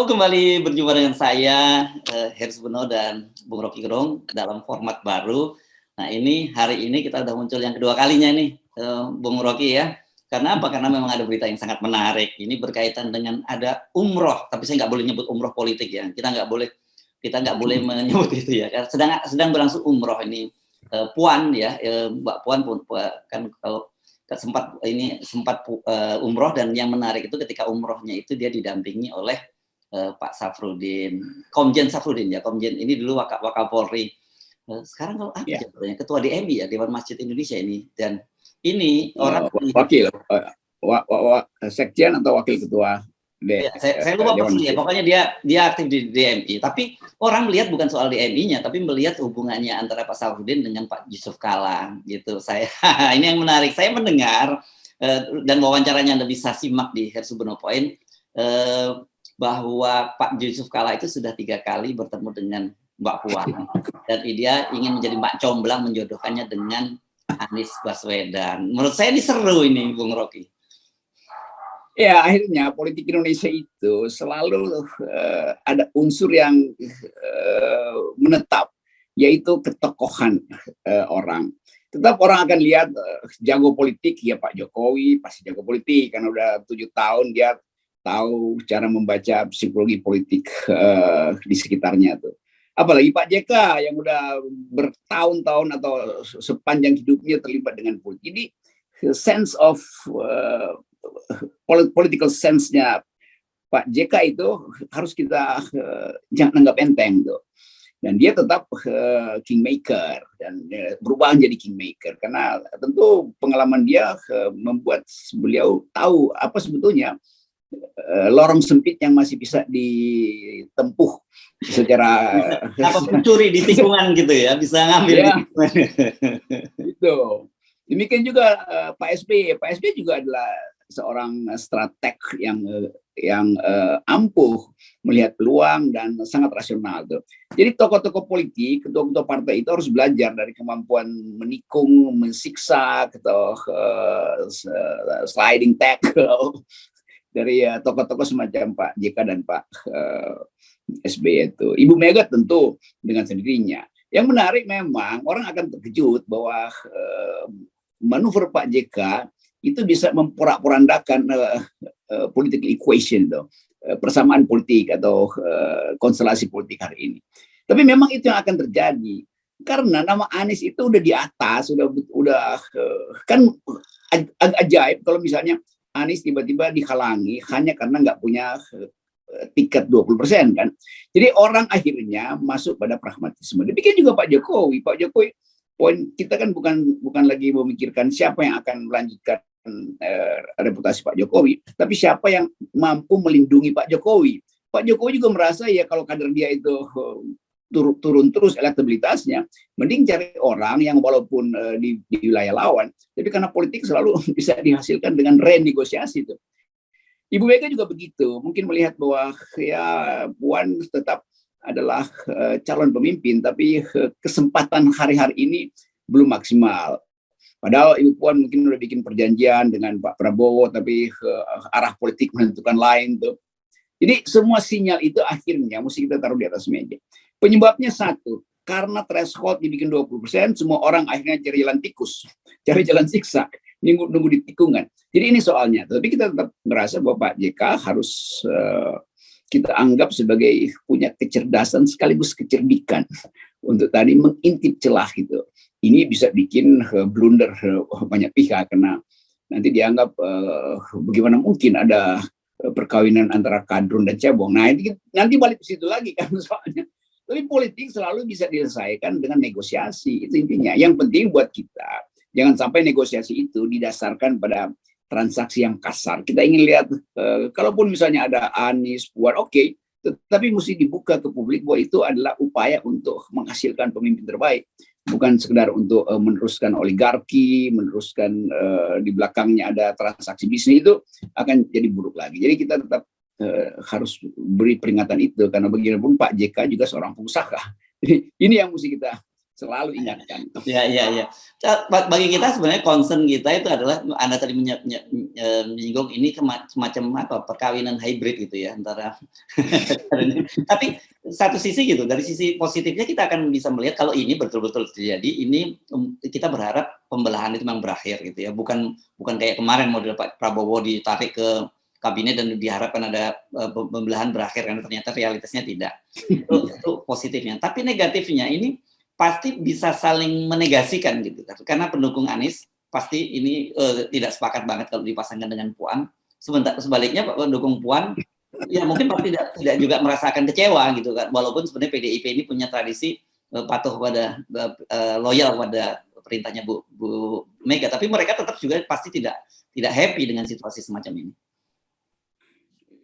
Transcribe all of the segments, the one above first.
Kembali berjumpa dengan saya, Hersbono dan Bung Rocky Gerung dalam format baru. Nah ini, hari ini kita udah muncul yang kedua kalinya nih, Bung Rocky ya. Karena apa? Karena memang ada berita yang sangat menarik. Ini berkaitan dengan ada umroh, tapi saya nggak boleh nyebut umroh politik ya. Kita nggak boleh menyebut itu ya. Karena sedang berlangsung umroh ini. Puan ya, Mbak Puan pun kan kalau sempat umroh, dan yang menarik itu ketika umrohnya itu dia didampingi oleh Pak Safrudin, Komjen Safrudin ya, Komjen ini dulu Wakapolri. Sekarang kalau apa Ya. jabatan ketua DMI ya, Dewan Masjid Indonesia ini, dan ini orang wakil sekjen atau wakil ketua ya, saya lupa Dewan persis ya, pokoknya dia aktif di DMI. Tapi orang melihat bukan soal DMI-nya, tapi melihat hubungannya antara Pak Safrudin dengan Pak Yusuf Kala gitu. Saya ini yang menarik. Saya mendengar dan wawancaranya Anda bisa simak di Hersbono Point, bahwa Pak Yusuf Kala itu sudah 3 kali bertemu dengan Mbak Puan, dan dia ingin menjadi Mbak Comblang, menjodohkannya dengan Anies Baswedan. Menurut saya ini seru ini, Bung Rocky. Ya, akhirnya politik Indonesia itu selalu ada unsur yang menetap, yaitu ketokohan orang. Tetap orang akan lihat jago politik, ya Pak Jokowi pasti jago politik, karena udah 7 tahun dia tahu cara membaca psikologi politik di sekitarnya tuh. Apalagi Pak JK yang udah bertahun-tahun atau sepanjang hidupnya terlibat dengan politik. Jadi sense of political sense-nya Pak JK itu harus kita jangan anggap enteng tuh. Dan dia tetap kingmaker, dan berubah menjadi kingmaker karena tentu pengalaman dia membuat beliau tahu apa sebetulnya lorong sempit yang masih bisa ditempuh secara apa mencuri di tikungan gitu ya, bisa ngambil ya, itu. Demikian juga Pak SBY juga adalah seorang strateg yang ampuh melihat peluang dan sangat rasional tuh. Jadi tokoh-tokoh politik, ketua-ketua partai itu harus belajar dari kemampuan menikung, mensiksa, atau sliding tackle dari tokoh-tokoh semacam Pak JK dan Pak SBY itu. Ibu Mega tentu dengan sendirinya. Yang menarik memang orang akan terkejut bahwa manuver Pak JK itu bisa memporak-porandakan political equation itu, persamaan politik atau konstelasi politik hari ini. Tapi memang itu yang akan terjadi karena nama Anies itu udah di atas, udah kan agak ajaib kalau misalnya Anies tiba-tiba dihalangi hanya karena nggak punya tiket 20% kan. Jadi orang akhirnya masuk pada pragmatisme. Demikian juga Pak Jokowi. Pak Jokowi, poin kita kan bukan lagi memikirkan siapa yang akan melanjutkan reputasi Pak Jokowi, tapi siapa yang mampu melindungi Pak Jokowi. Pak Jokowi juga merasa ya kalau kader dia itu turun terus elektabilitasnya, mending cari orang yang walaupun di wilayah lawan, tapi karena politik selalu bisa dihasilkan dengan renegosiasi itu. Ibu Mega juga begitu, mungkin melihat bahwa ya Puan tetap adalah calon pemimpin, tapi kesempatan hari-hari ini belum maksimal. Padahal Ibu Puan mungkin udah bikin perjanjian dengan Pak Prabowo, tapi arah politik menentukan lain tuh. Jadi semua sinyal itu akhirnya mesti kita taruh di atas meja. Penyebabnya satu, karena threshold dibikin 20%, semua orang akhirnya cari jalan tikus, cari jalan siksa, nunggu di tikungan. Jadi ini soalnya. Tapi kita tetap merasa bahwa Pak JK harus kita anggap sebagai punya kecerdasan sekaligus kecerdikan untuk tadi mengintip celah gitu. Ini bisa bikin blunder banyak pihak karena nanti dianggap bagaimana mungkin ada perkawinan antara kadrun dan cebong. Nah, nanti balik ke situ lagi kan soalnya. Tapi politik selalu bisa diselesaikan dengan negosiasi, itu intinya. Yang penting buat kita, jangan sampai negosiasi itu didasarkan pada transaksi yang kasar. Kita ingin lihat, kalaupun misalnya ada Anies, Puan, oke, tetapi mesti dibuka ke publik bahwa itu adalah upaya untuk menghasilkan pemimpin terbaik. Bukan sekedar untuk meneruskan oligarki, meneruskan di belakangnya ada transaksi bisnis, itu akan jadi buruk lagi. Jadi kita tetap harus beri peringatan itu, karena bagaimanapun Pak JK juga seorang pengusaha. Ini yang mesti kita selalu ingatkan. Ya. Bagi kita sebenarnya concern kita itu adalah Anda tadi menyinggung ini semacam apa perkawinan hybrid gitu ya antara. Tapi satu sisi gitu, dari sisi positifnya kita akan bisa melihat kalau ini betul-betul terjadi, ini kita berharap pembelahan itu memang berakhir gitu ya, bukan kayak kemarin model Pak Prabowo ditarik ke kabinet dan diharapkan ada pembelahan berakhir karena ternyata realitasnya tidak. Itu positifnya. Tapi negatifnya ini pasti bisa saling menegasikan gitu kan. Karena pendukung Anies pasti ini tidak sepakat banget kalau dipasangkan dengan Puan. Sebaliknya pendukung Puan ya mungkin pasti tidak juga merasakan kecewa gitu kan. Walaupun sebenarnya PDIP ini punya tradisi patuh pada loyal pada perintahnya Bu Mega, tapi mereka tetap juga pasti tidak happy dengan situasi semacam ini.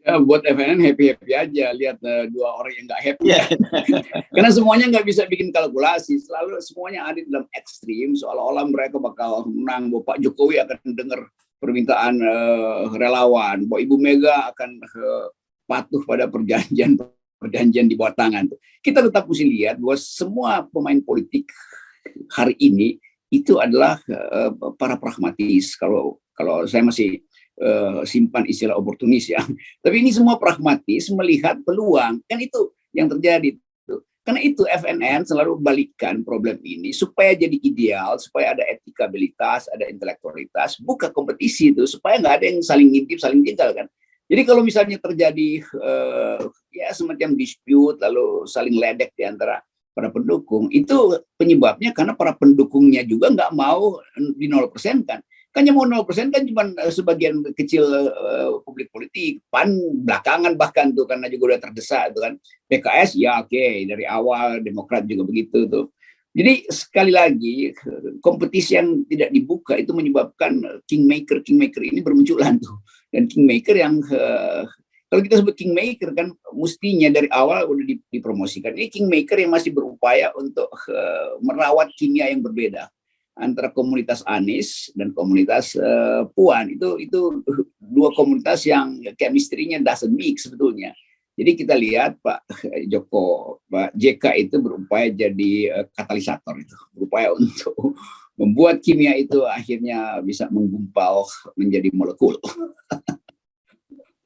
Ya, buat FNN happy aja lihat dua orang yang nggak happy. Yeah. Karena semuanya nggak bisa bikin kalkulasi, selalu semuanya ada dalam ekstrim, seolah-olah mereka bakal menang, bahwa Pak Jokowi akan dengar permintaan relawan, bahwa Ibu Mega akan patuh pada perjanjian di bawah tangan. Kita tetap mesti lihat bahwa semua pemain politik hari ini itu adalah para pragmatis. Kalau saya masih simpan istilah oportunis ya. Tapi ini semua pragmatis melihat peluang. Kan itu yang terjadi. Karena itu FNN selalu balikkan problem ini supaya jadi ideal, supaya ada etikabilitas, ada intelektualitas, buka kompetisi itu supaya nggak ada yang saling ngintip, saling tinggal kan. Jadi kalau misalnya terjadi ya semacam dispute lalu saling ledek di antara para pendukung, itu penyebabnya karena para pendukungnya juga nggak mau di 0% kan. Kan yang mau 0% kan cuma sebagian kecil publik politik, PAN belakangan bahkan tuh karena juga udah terdesak tuh kan. PKS ya oke, dari awal, Demokrat juga begitu tuh. Jadi sekali lagi kompetisi yang tidak dibuka itu menyebabkan kingmaker ini bermunculan tuh. Dan kingmaker yang kalau kita sebut kingmaker kan mestinya dari awal udah dipromosikan. Ini kingmaker yang masih berupaya untuk merawat kimia yang berbeda antara komunitas Anies dan komunitas Puan. Itu dua komunitas yang chemistry-nya doesn't mix sebetulnya. Jadi kita lihat Pak JK itu berupaya jadi katalisator itu, berupaya untuk membuat kimia itu akhirnya bisa menggumpal menjadi molekul.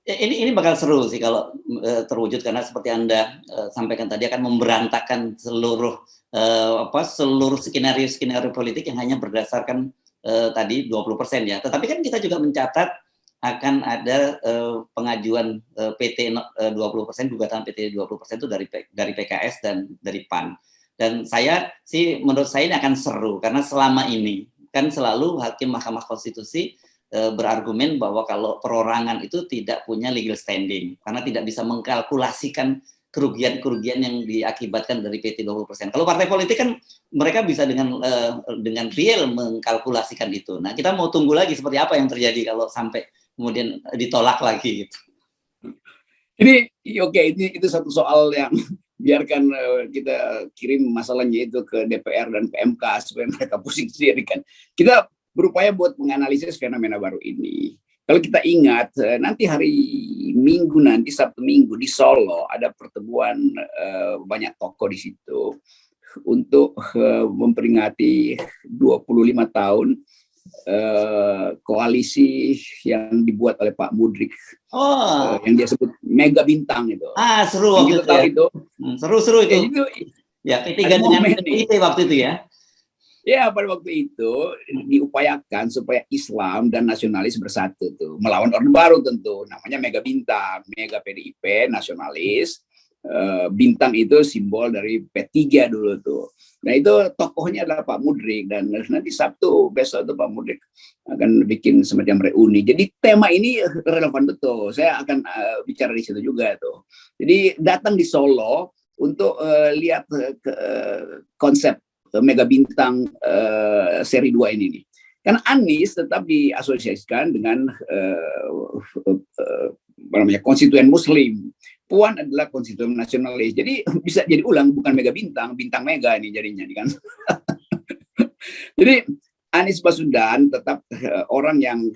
Ini bakal seru sih kalau terwujud, karena seperti Anda sampaikan tadi akan memberantakan seluruh skenario politik yang hanya berdasarkan tadi 20% ya. Tetapi kan kita juga mencatat akan ada pengajuan PT 20%, gugatan PT 20% itu dari PKS dan dari PAN. Dan menurut saya ini akan seru karena selama ini kan selalu hakim Mahkamah Konstitusi berargumen bahwa kalau perorangan itu tidak punya legal standing karena tidak bisa mengkalkulasikan kerugian yang diakibatkan dari PT 20%. Kalau partai politik kan mereka bisa dengan real mengkalkulasikan itu. Nah, kita mau tunggu lagi seperti apa yang terjadi kalau sampai kemudian ditolak lagi gitu. Ini oke, itu satu soal yang biarkan kita kirim masalahnya itu ke DPR dan ke MK supaya mereka pusing sendiri kan. Kita berupaya buat menganalisis fenomena baru ini. Kalau kita ingat, nanti hari Minggu nanti, Sabtu Minggu di Solo ada pertemuan banyak tokoh di situ untuk memperingati 25 tahun koalisi yang dibuat oleh Pak Mudrik, yang dia sebut Mega Bintang itu. Seru waktu itu, ya. Itu. Seru itu. Ya, P3 dengan PDIP waktu itu ya. Ya, pada waktu itu diupayakan supaya Islam dan nasionalis bersatu tuh, melawan Orde Baru tentu. Namanya Mega Bintang, Mega PDIP, nasionalis. Bintang itu simbol dari P3 dulu tuh. Nah itu tokohnya adalah Pak Mudrik, dan nanti Sabtu besok tuh Pak Mudrik akan bikin semacam reuni. Jadi tema ini relevan betul. Saya akan bicara di situ juga tuh. Jadi datang di Solo untuk lihat konsep Mega Bintang seri 2 ini nih. Karena Anies tetap diasosiasikan dengan konstituen Muslim. Puan adalah konstituen nasionalis. Jadi bisa jadi ulang, bukan Mega Bintang, Bintang Mega ini jadinya kan. Jadi Anies Baswedan tetap orang yang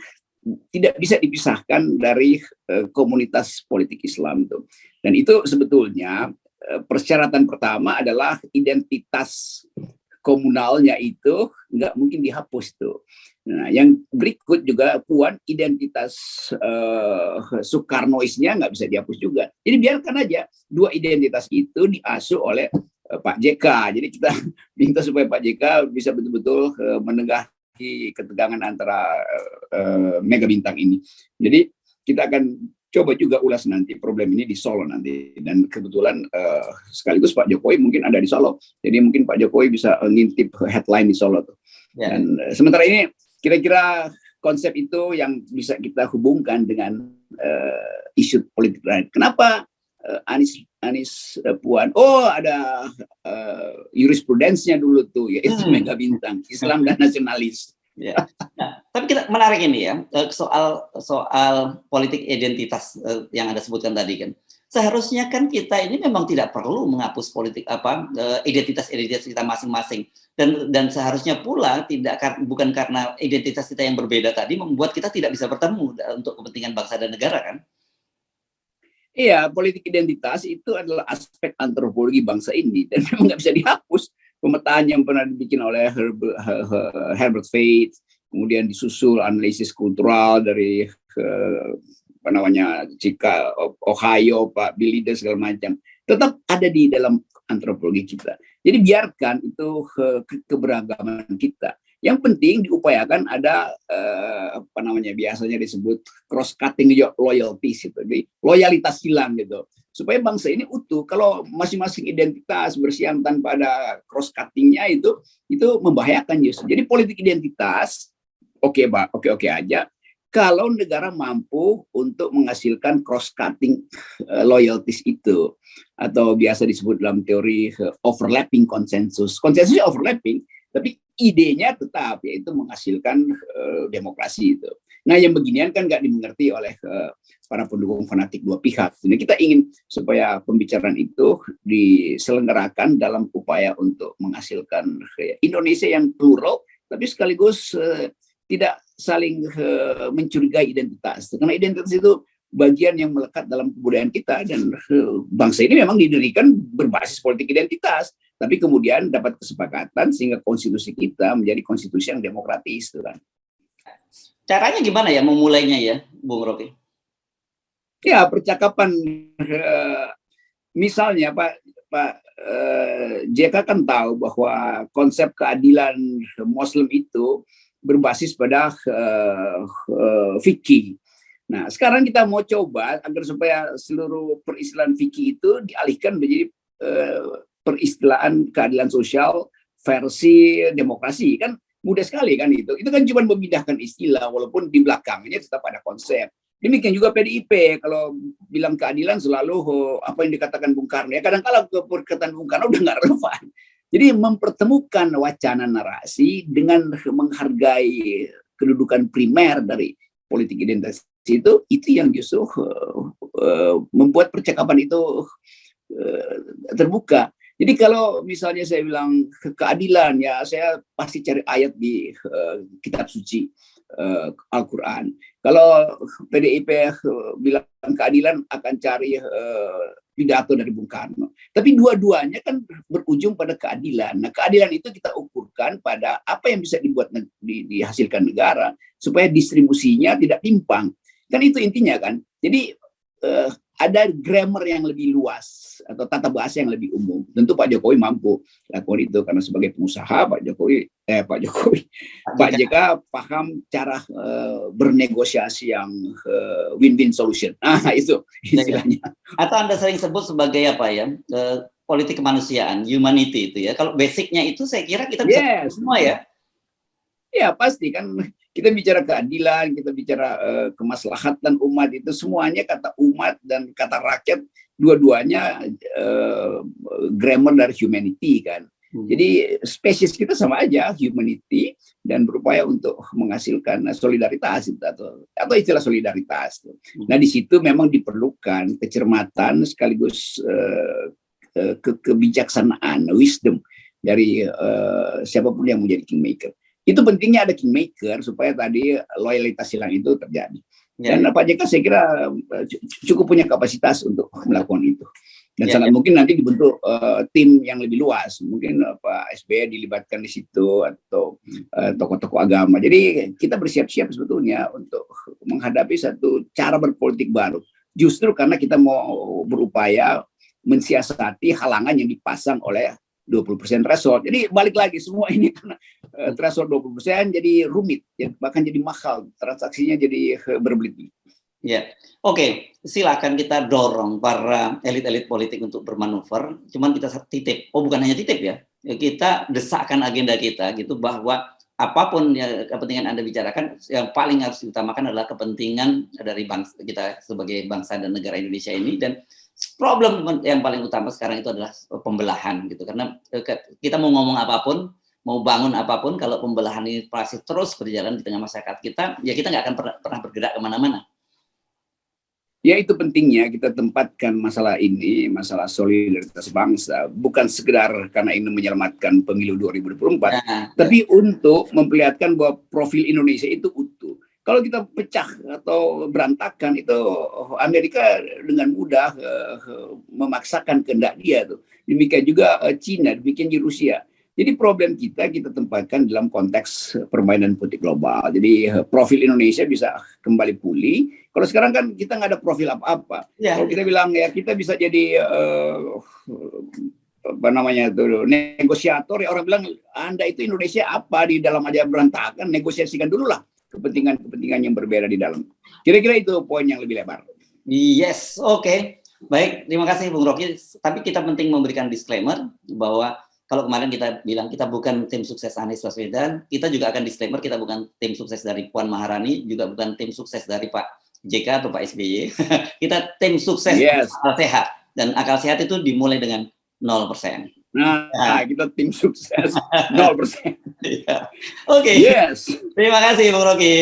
tidak bisa dipisahkan dari komunitas politik Islam tuh. Dan itu sebetulnya persyaratan pertama adalah identitas komunalnya itu nggak mungkin dihapus tuh. Nah, yang berikut juga Puan, identitas Soekarnoisnya nggak bisa dihapus juga. Jadi biarkan aja dua identitas itu diasuh oleh Pak JK. Jadi kita minta supaya Pak JK bisa betul-betul menengahi ketegangan antara mega bintang ini. Jadi kita akan coba juga ulas nanti problem ini di Solo nanti, dan kebetulan sekaligus Pak Jokowi mungkin ada di Solo, jadi mungkin Pak Jokowi bisa ngintip headline di Solo tuh. Ya. Dan sementara ini kira-kira konsep itu yang bisa kita hubungkan dengan isu politik lain. Kenapa Anies Puan? Oh, ada jurisprudensinya dulu tuh, yaitu mega bintang Islam dan nasionalis. Ya. Nah, tapi kita menarik ini ya, soal politik identitas yang Anda sebutkan tadi kan. Seharusnya kan kita ini memang tidak perlu menghapus politik identitas kita masing-masing, dan seharusnya pula bukan karena identitas kita yang berbeda tadi membuat kita tidak bisa bertemu untuk kepentingan bangsa dan negara kan. Iya, politik identitas itu adalah aspek antropologi bangsa ini dan memang nggak bisa dihapus. Pemetaan yang pernah dibikin oleh Herbert Faith, kemudian disusul analisis kultural dari Ohio, Pak Billy dan segala macam, tetap ada di dalam antropologi kita. Jadi biarkan itu keberagaman kita. Yang penting diupayakan ada biasanya disebut cross cutting loyalties itu, loyalitas hilang gitu. Supaya bangsa ini utuh. Kalau masing-masing identitas bersiang tanpa ada cross cuttingnya itu membahayakan justru. Jadi politik identitas oke aja kalau negara mampu untuk menghasilkan cross cutting loyalties itu, atau biasa disebut dalam teori overlapping konsensus. Konsensusnya overlapping, tapi idenya tetap, yaitu menghasilkan demokrasi itu. Nah, yang beginian kan nggak dimengerti oleh para pendukung fanatik dua pihak. Jadi kita ingin supaya pembicaraan itu diselenggarakan dalam upaya untuk menghasilkan Indonesia yang plural, tapi sekaligus tidak saling mencurigai identitas. Karena identitas itu bagian yang melekat dalam kebudayaan kita, dan bangsa ini memang didirikan berbasis politik identitas, tapi kemudian dapat kesepakatan sehingga konstitusi kita menjadi konstitusi yang demokratis, kan. Caranya gimana ya memulainya ya, Bung Rocky? Ya, percakapan misalnya Pak JK kan tahu bahwa konsep keadilan Muslim itu berbasis pada fikih. Nah, sekarang kita mau coba agar supaya seluruh peristilahan fikih itu dialihkan menjadi peristilahan keadilan sosial versi demokrasi, kan mudah sekali kan itu. Itu kan cuma memindahkan istilah, walaupun di belakangnya tetap ada konsep. Demikian juga PDIP, kalau bilang keadilan selalu apa yang dikatakan Bung Karno. Ya kadang-kala perkataan Bung Karno udah nggak relevan. Jadi mempertemukan wacana narasi dengan menghargai kedudukan primer dari politik identitas itu yang justru membuat percakapan itu terbuka. Jadi kalau misalnya saya bilang keadilan, ya saya pasti cari ayat di kitab suci Al-Quran. Kalau PDIP bilang keadilan, akan cari pidato dari Bung Karno. Tapi dua-duanya kan berujung pada keadilan. Nah, keadilan itu kita ukurkan pada apa yang bisa dihasilkan negara supaya distribusinya tidak timpang. Kan itu intinya kan. Jadi ada grammar yang lebih luas atau tata bahasa yang lebih umum. Tentu Pak Jokowi mampu lakukan itu karena sebagai pengusaha Pak JK paham cara bernegosiasi yang win-win solution. Nah, itu istilahnya. Atau Anda sering sebut sebagai apa ya? Politik kemanusiaan, humanity itu ya. Kalau basicnya itu saya kira kita bisa semua ya. Ya, pasti kan kita bicara keadilan, kita bicara kemaslahatan umat, itu semuanya kata umat dan kata rakyat, dua-duanya grammar dari humanity kan. Jadi spesies kita sama aja, humanity, dan berupaya untuk menghasilkan solidaritas atau istilah solidaritas. Nah, di situ memang diperlukan kecermatan sekaligus kebijaksanaan, wisdom dari siapapun yang menjadi kingmaker. Itu pentingnya ada kingmaker supaya tadi loyalitas hilang itu terjadi. Dan Pak JK saya kira cukup punya kapasitas untuk melakukan itu. Dan Ya, sangat ya. mungkin nanti dibentuk tim yang lebih luas, mungkin Pak SBY dilibatkan di situ atau tokoh-tokoh agama. Jadi kita bersiap-siap sebetulnya untuk menghadapi satu cara berpolitik baru. Justru karena kita mau berupaya mensiasati halangan yang dipasang oleh 20% threshold. Jadi balik lagi semua ini karena threshold 20% jadi rumit, bahkan jadi mahal, transaksinya jadi berbelit-belit. Ya, oke, silakan kita dorong para elit-elit politik untuk bermanuver. Cuman kita titip, bukan hanya titip ya, kita desakkan agenda kita gitu bahwa apapun ya, kepentingan Anda bicarakan, yang paling harus diutamakan adalah kepentingan dari bangsa kita sebagai bangsa dan negara Indonesia ini. Dan problem yang paling utama sekarang itu adalah pembelahan gitu, karena kita mau ngomong apapun, mau bangun apapun, kalau pembelahan ini pasti terus berjalan di tengah masyarakat kita, ya kita nggak akan pernah bergerak kemana-mana. Ya itu pentingnya kita tempatkan masalah ini, masalah solidaritas bangsa, bukan sekedar karena ini menyelamatkan pemilu 2024, tapi untuk memperlihatkan bahwa profil Indonesia itu utuh. Kalau kita pecah atau berantakan, itu Amerika dengan mudah memaksakan kehendak dia tuh. Demikian juga Cina, demikian juga Rusia. Jadi problem kita tempatkan dalam konteks permainan politik global. Jadi profil Indonesia bisa kembali pulih. Kalau sekarang kan kita nggak ada profil apa-apa. Ya. Kalau kita bilang ya kita bisa jadi apa namanya itu negosiator, ya orang bilang Anda itu Indonesia apa di dalam aja berantakan, negosiasikan dulu lah kepentingan yang berbeda di dalam. Kira-kira itu poin yang lebih lebar. Yes, oke. Baik, terima kasih Bung Rocky. Tapi kita penting memberikan disclaimer bahwa kalau kemarin kita bilang kita bukan tim sukses Anies Baswedan, kita juga akan disclaimer kita bukan tim sukses dari Puan Maharani, juga bukan tim sukses dari Pak JK atau Pak SBY. Kita tim sukses akal sehat. Dan akal sehat itu dimulai dengan 0%. Nah, kita tim sukses 0%. Oke. Yes. Terima kasih Bung Rocky.